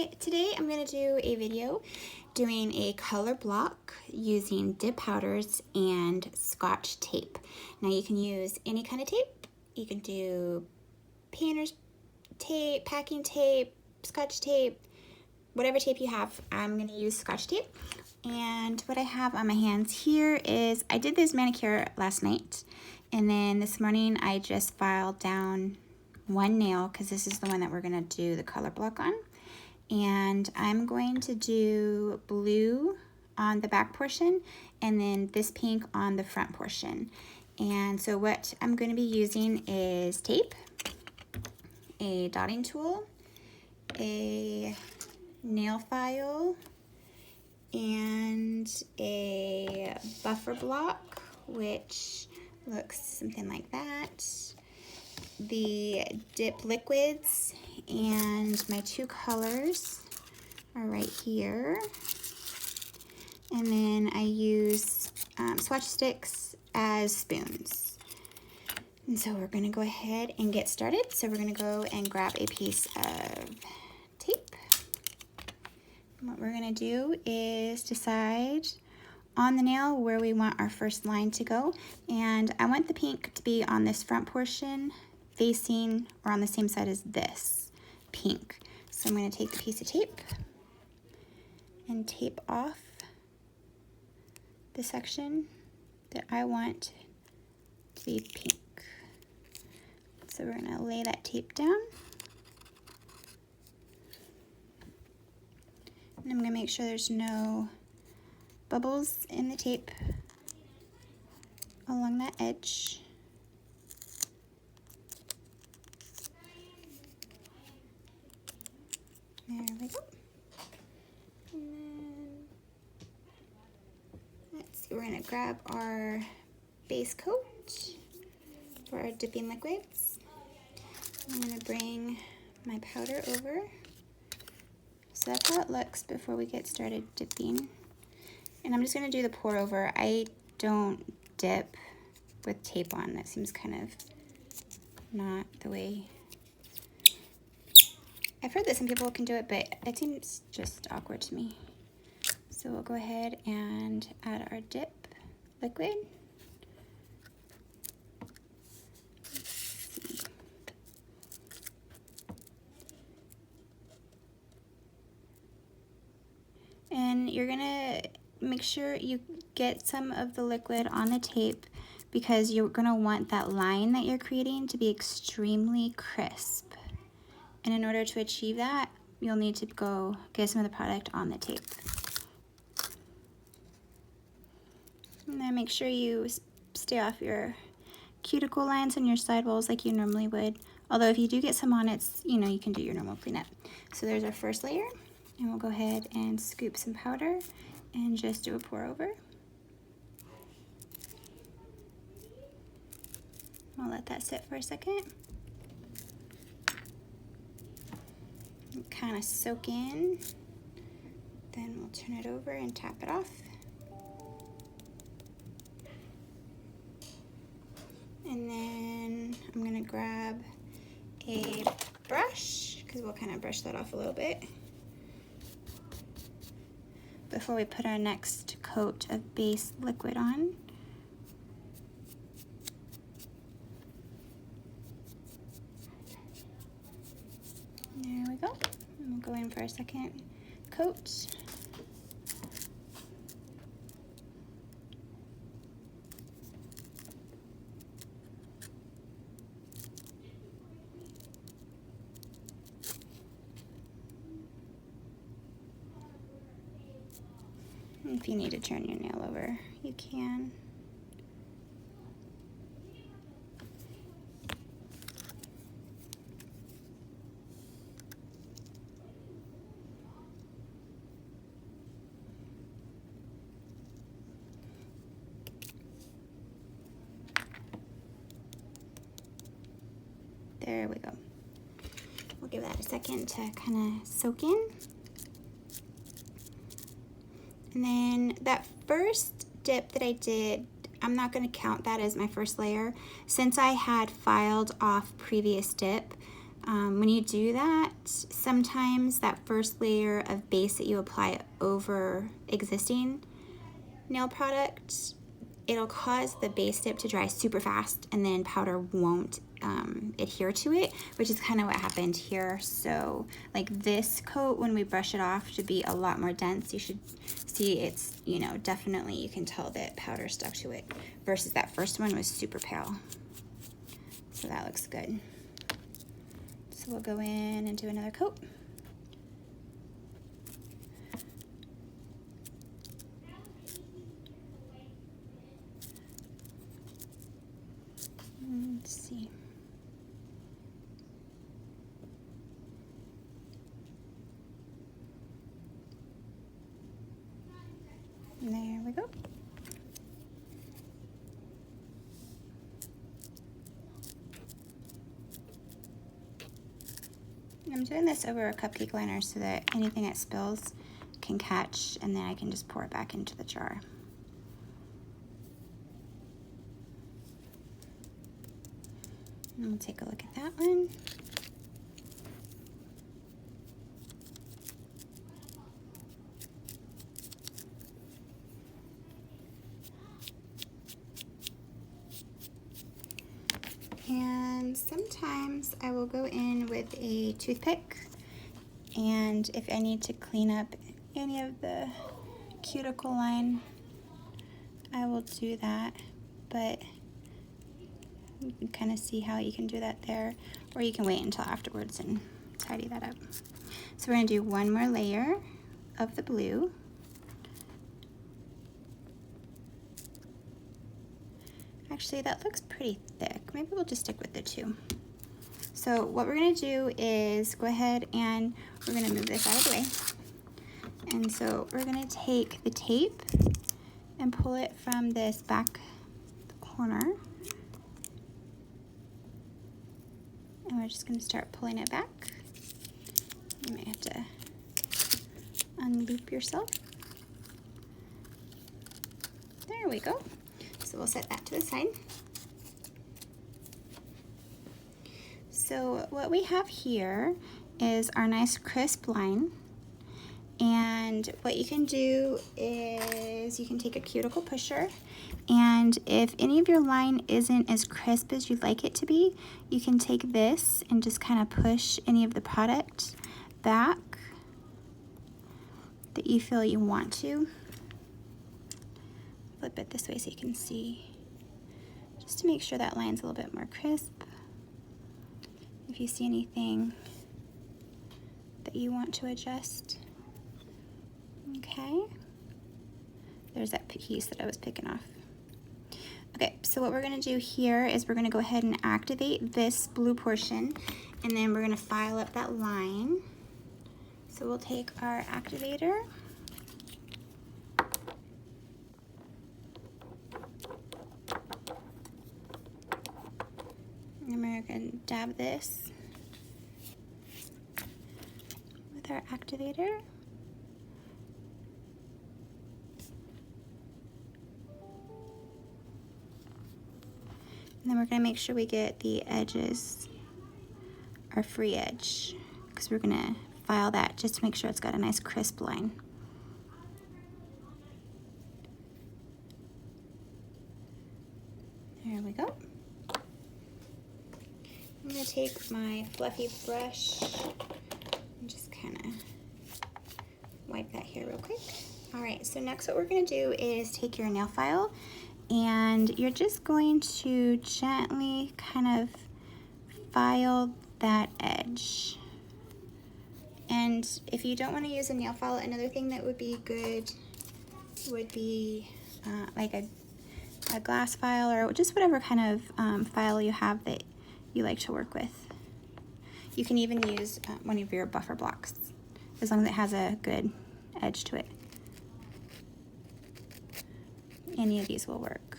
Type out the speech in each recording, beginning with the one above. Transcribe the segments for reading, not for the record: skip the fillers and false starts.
Hi, today I'm going to do a video doing a color block using dip powders and Scotch tape. Now you can use any kind of tape. You can do painter's tape, packing tape, Scotch tape, whatever tape you have. I'm going to use Scotch tape. And what I have on my hands here is, I did this manicure last night, and then this morning I just filed down one nail because this is the one that we're going to do the color block on. And I'm going to do blue on the back portion and then this pink on the front portion. And so what I'm going to be using is tape, a dotting tool, a nail file, and a buffer block, which looks something like that. The dip liquids, and my two colors are right here. And then I use swatch sticks as spoons. And so we're gonna go ahead and get started. So we're gonna go and grab a piece of tape. And what we're gonna do is decide on the nail where we want our first line to go. And I want the pink to be on this front portion, facing or on the same side as this pink. So I'm going to take the piece of tape and tape off the section that I want to be pink. So we're going to lay that tape down. And I'm going to make sure there's no bubbles in the tape along that edge. There we go. And then we're gonna grab our base coat for our dipping liquids. I'm gonna bring my powder over. So that's how it looks before we get started dipping. And I'm just gonna do the pour over. I don't dip with tape on. That seems kind of not the way. I've heard that some people can do it, but it seems just awkward to me. So we'll go ahead and add our dip liquid. Let's see. And you're gonna make sure you get some of the liquid on the tape because you're gonna want that line that you're creating to be extremely crisp. And in order to achieve that, you'll need to go get some of the product on the tape. And then make sure you stay off your cuticle lines and your sidewalls like you normally would. Although if you do get some on, it's, you know, you can do your normal cleanup. So there's our first layer, and we'll go ahead and scoop some powder and just do a pour over. I'll let that sit for a second. Kind of soak in, then we'll turn it over and tap it off. And then I'm gonna grab a brush because we'll kind of brush that off a little bit before we put our next coat of base liquid on. There we go. And we'll go in for our second coat. If you need to turn your nail over, you can. There we go. We'll give that a second to kind of soak in. And then that first dip that I did, I'm not going to count that as my first layer. Since I had filed off previous dip, when when you do that, sometimes that first layer of base that you apply over existing nail product, it'll cause the base dip to dry super fast, and then powder won't adhere to it, which is kind of what happened here. So like this coat, when we brush it off, should be a lot more dense. You should see it's, you know, definitely you can tell that powder stuck to it, versus that first one was super pale. So that looks good. So we'll go in and do another coat. Let's see. There we go. I'm doing this over a cupcake liner so that anything that spills can catch, and then I can just pour it back into the jar. And we'll take a look at that one. And sometimes I will go in with a toothpick, and if I need to clean up any of the cuticle line, I will do that. But you can kind of see how you can do that there, or you can wait until afterwards and tidy that up. So we're going to do one more layer of the blue. Actually, that looks pretty thick. Maybe we'll just stick with the two. So what we're going to do is go ahead and we're going to move this out of the way. And so we're going to take the tape and pull it from this back corner. And we're just going to start pulling it back. You might have to unloop yourself. There we go. So we'll set that to the side. So what we have here is our nice crisp line. And what you can do is you can take a cuticle pusher, and if any of your line isn't as crisp as you'd like it to be, you can take this and just kind of push any of the product back that you feel you want to. Flip it this way so you can see, just to make sure that line's a little bit more crisp. If you see anything that you want to adjust. Okay, there's that piece that I was picking off. Okay, so what we're gonna do here is we're gonna go ahead and activate this blue portion, and then we're gonna file up that line. So we'll take our activator, and we're gonna dab this with our activator. And then we're going to make sure we get the edges, our free edge, because we're going to file that just to make sure it's got a nice crisp line. There we go. I'm going to take my fluffy brush and just kind of wipe that here real quick. All right, so next what we're going to do is take your nail file, and you're just going to gently kind of file that edge. And if you don't want to use a nail file, another thing that would be good would be like a glass file, or just whatever kind of file you have that you like to work with. You can even use one of your buffer blocks, as long as it has a good edge to it. Any of these will work,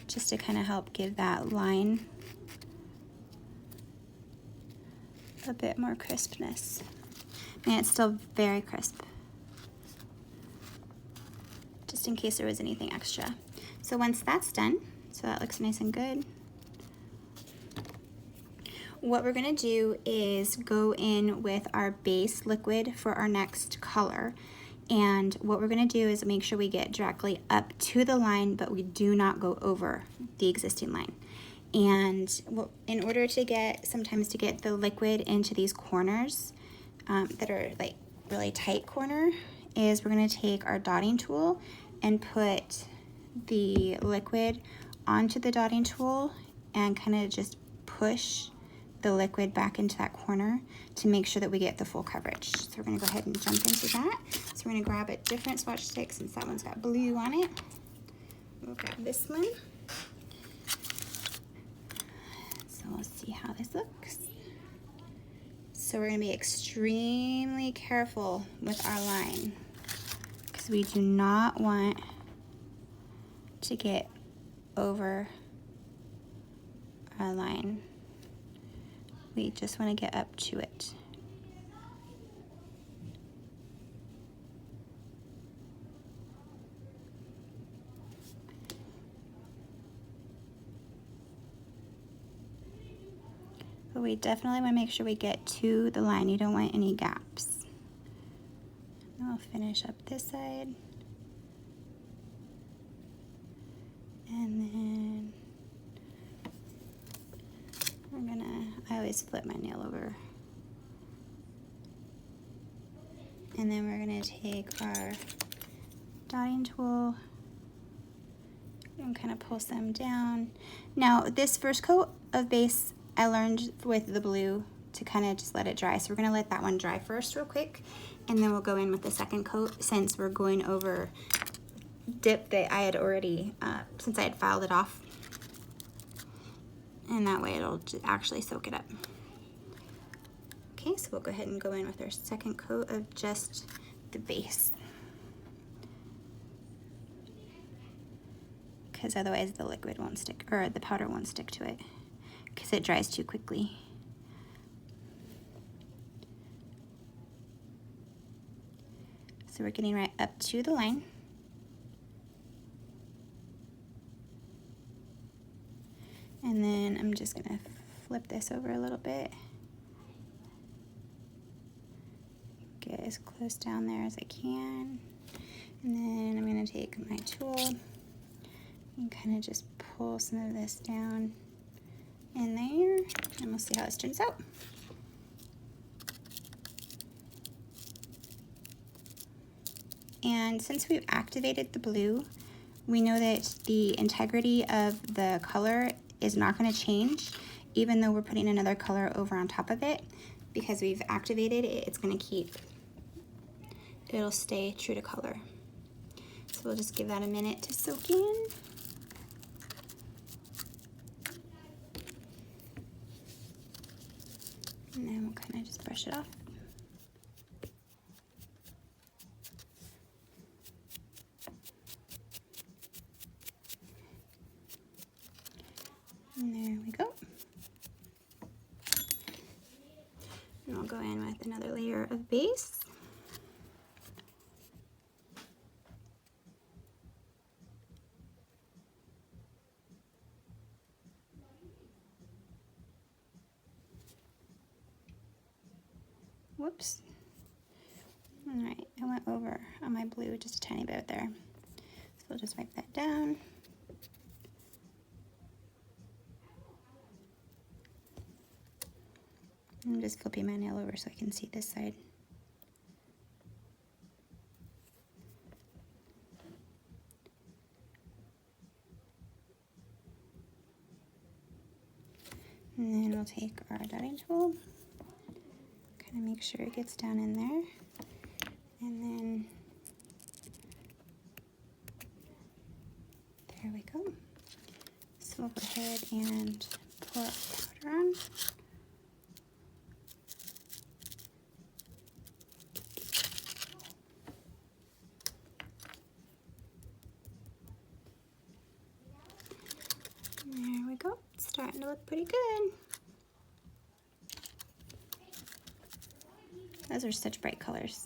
just to kind of help give that line a bit more crispness. And it's still very crisp, just in case there was anything extra. So once that's done, so that looks nice and good, what we're gonna do is go in with our base liquid for our next color. And what we're gonna do is make sure we get directly up to the line, but we do not go over the existing line. And in order to get, sometimes to get the liquid into these corners that are like really tight corner, is we're gonna take our dotting tool and put the liquid onto the dotting tool and kind of just push the liquid back into that corner to make sure that we get the full coverage. So we're gonna go ahead and jump into that. So we're gonna grab a different swatch stick since that one's got blue on it. We'll grab this one. So we'll see how this looks. So we're gonna be extremely careful with our line because we do not want to get over our line. We just want to get up to it. But we definitely want to make sure we get to the line. You don't want any gaps. I'll finish up this side. And then I always flip my nail over. And then we're gonna take our dotting tool and kind of pulse them down. Now this first coat of base, I learned with the blue to kind of just let it dry. So we're gonna let that one dry first real quick, and then we'll go in with the second coat since we're going over dip that I had already, since I had filed it off. And that way it'll actually soak it up. Okay, so we'll go ahead and go in with our second coat of just the base. Because otherwise the liquid won't stick, or the powder won't stick to it, because it dries too quickly. So we're getting right up to the line. And then I'm just gonna flip this over a little bit. Get as close down there as I can. And then I'm gonna take my tool and kind of just pull some of this down in there, and we'll see how this turns out. And since we've activated the blue, we know that the integrity of the color is not going to change, even though we're putting another color over on top of it. Because we've activated it, it's going to keep, it'll stay true to color. So we'll just give that a minute to soak in. And then we'll kind of just brush it off. And there we go. And I'll go in with another layer of base. Whoops. All right, I went over on my blue just a tiny bit there. So we'll just wipe that down. I'm just flipping my nail over so I can see this side. And then we'll take our dotting tool, kind of make sure it gets down in there, and then there we go. So we'll go ahead and pour our powder on. There we go, it's starting to look pretty good. Those are such bright colors.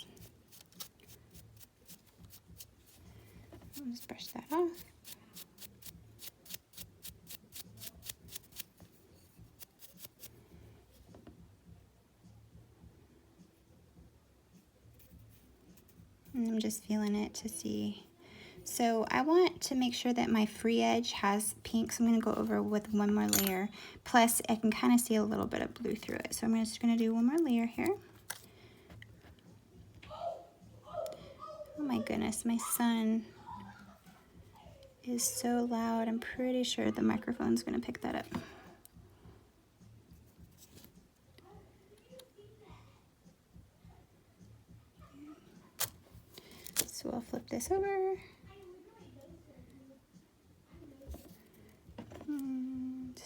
I'll just brush that off. And I'm just feeling it to see. So I want to make sure that my free edge has pink, so I'm going to go over with one more layer. Plus, I can kind of see a little bit of blue through it. So I'm just going to do one more layer here. Oh my goodness, my son is so loud. I'm pretty sure the microphone's going to pick that up. So I'll flip this over. And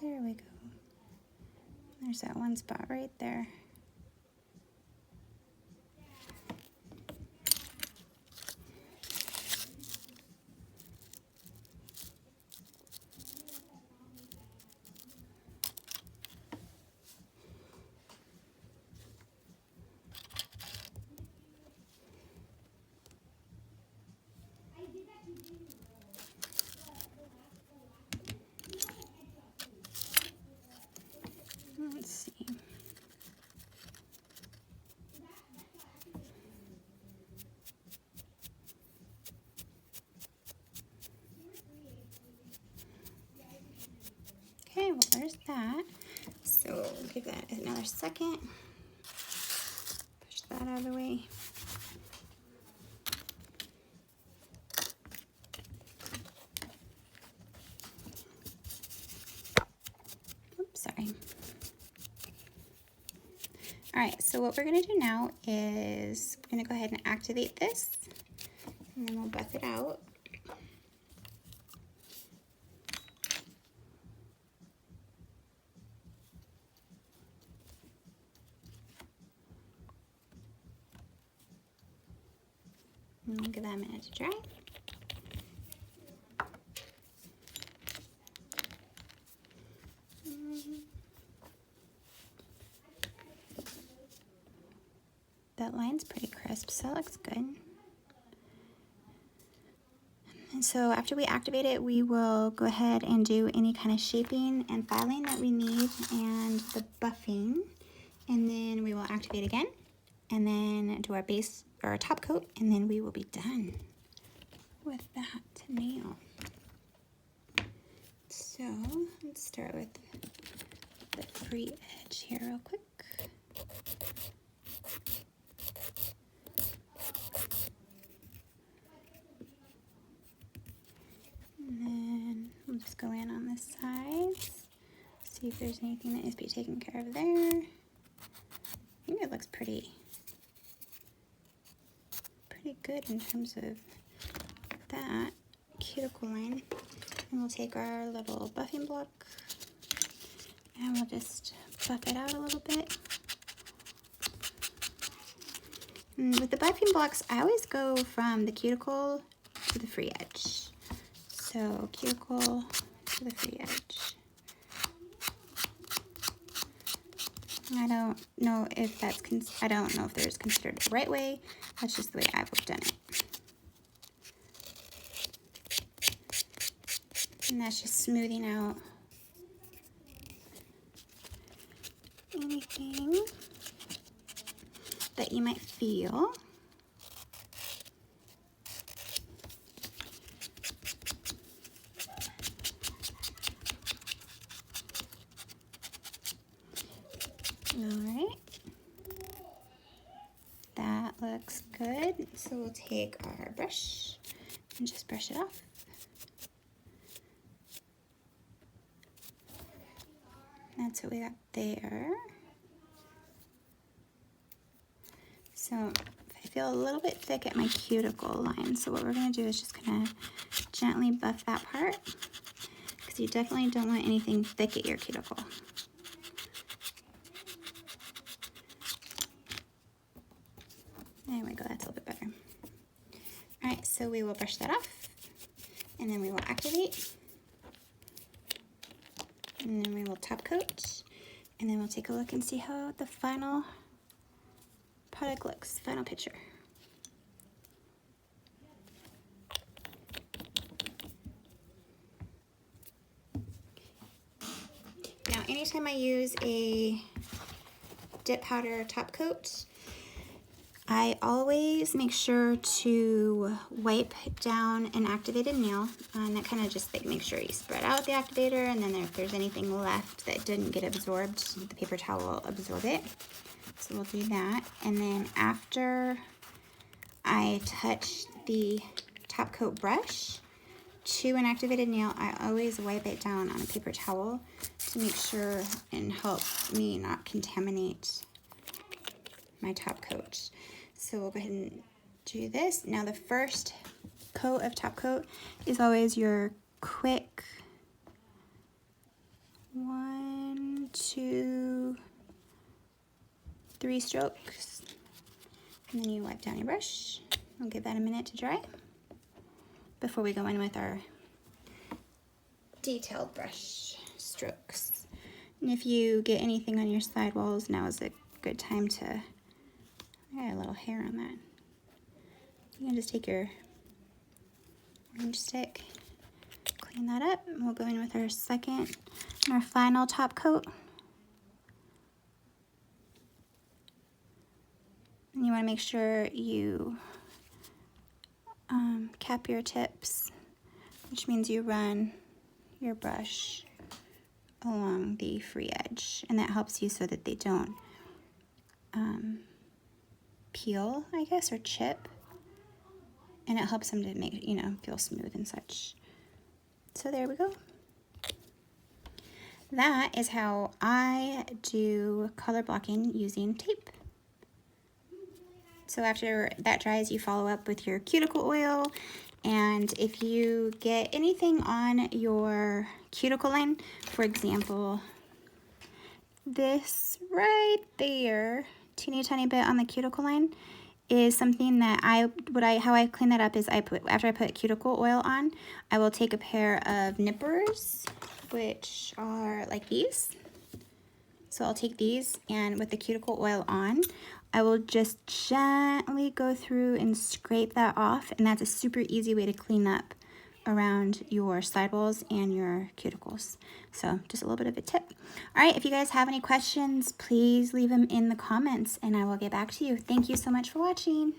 there we go. There's that one spot right there. Let's see. Okay, well there's that. So give that another second. Push that out of the way. Oops, sorry. All right, so what we're gonna do now is we're gonna go ahead and activate this, and then we'll buff it out. And we'll give that a minute to dry. That line's pretty crisp, so that looks good. And so after we activate it, we will go ahead and do any kind of shaping and filing that we need and the buffing. And then we will activate again and then do our base or our top coat, and then we will be done with that nail. So let's start with the free edge here real quick. And then we'll just go in on the sides, see if there's anything that needs to be taken care of there. I think it looks pretty good in terms of that cuticle line. And we'll take our little buffing block and we'll just buff it out a little bit. And with the buffing blocks, I always go from the cuticle to the free edge. So cuticle to the free edge. I don't know if that's I don't know if there's considered the right way. That's just the way I've done it. And that's just smoothing out anything that you might feel. Alright, that looks good. So we'll take our brush and just brush it off. That's what we got there. So I feel a little bit thick at my cuticle line, so what we're going to do is just kind of gently buff that part, because you definitely don't want anything thick at your cuticle. There we go, that's a little bit better. All right, so we will brush that off, and then we will activate, and then we will top coat, and then we'll take a look and see how the final product looks, final picture. anytime I use a dip powder top coat, I always make sure to wipe down an activated nail, and that kind of just like make sure you spread out the activator, and then if there's anything left that didn't get absorbed, the paper towel will absorb it. So we'll do that. And then after I touch the top coat brush to an activated nail, I always wipe it down on a paper towel to make sure and help me not contaminate my top coat. So we'll go ahead and do this. Now the first coat of top coat is always your quick 1, 2, 3 strokes. And then you wipe down your brush. We'll give that a minute to dry before we go in with our detailed brush strokes. And if you get anything on your sidewalls, now is a good time to, I got a little hair on that. You can just take your orange stick, clean that up, and we'll go in with our second and our final top coat. And you want to make sure you cap your tips, which means you run your brush along the free edge, and that helps you so that they don't peel, I guess, or chip, and it helps them to make, you know, feel smooth and such. So there we go. That is how I do color blocking using tape. So after that dries, you follow up with your cuticle oil, and if you get anything on your cuticle line, for example, this right there, teeny tiny bit on the cuticle line, is something that how I clean that up is after I put cuticle oil on, I will take a pair of nippers, which are like these. So I'll take these, and with the cuticle oil on, I will just gently go through and scrape that off, and that's a super easy way to clean up around your sidewalls and your cuticles. So just a little bit of a tip. All right, if you guys have any questions, please leave them in the comments and I will get back to you. Thank you so much for watching.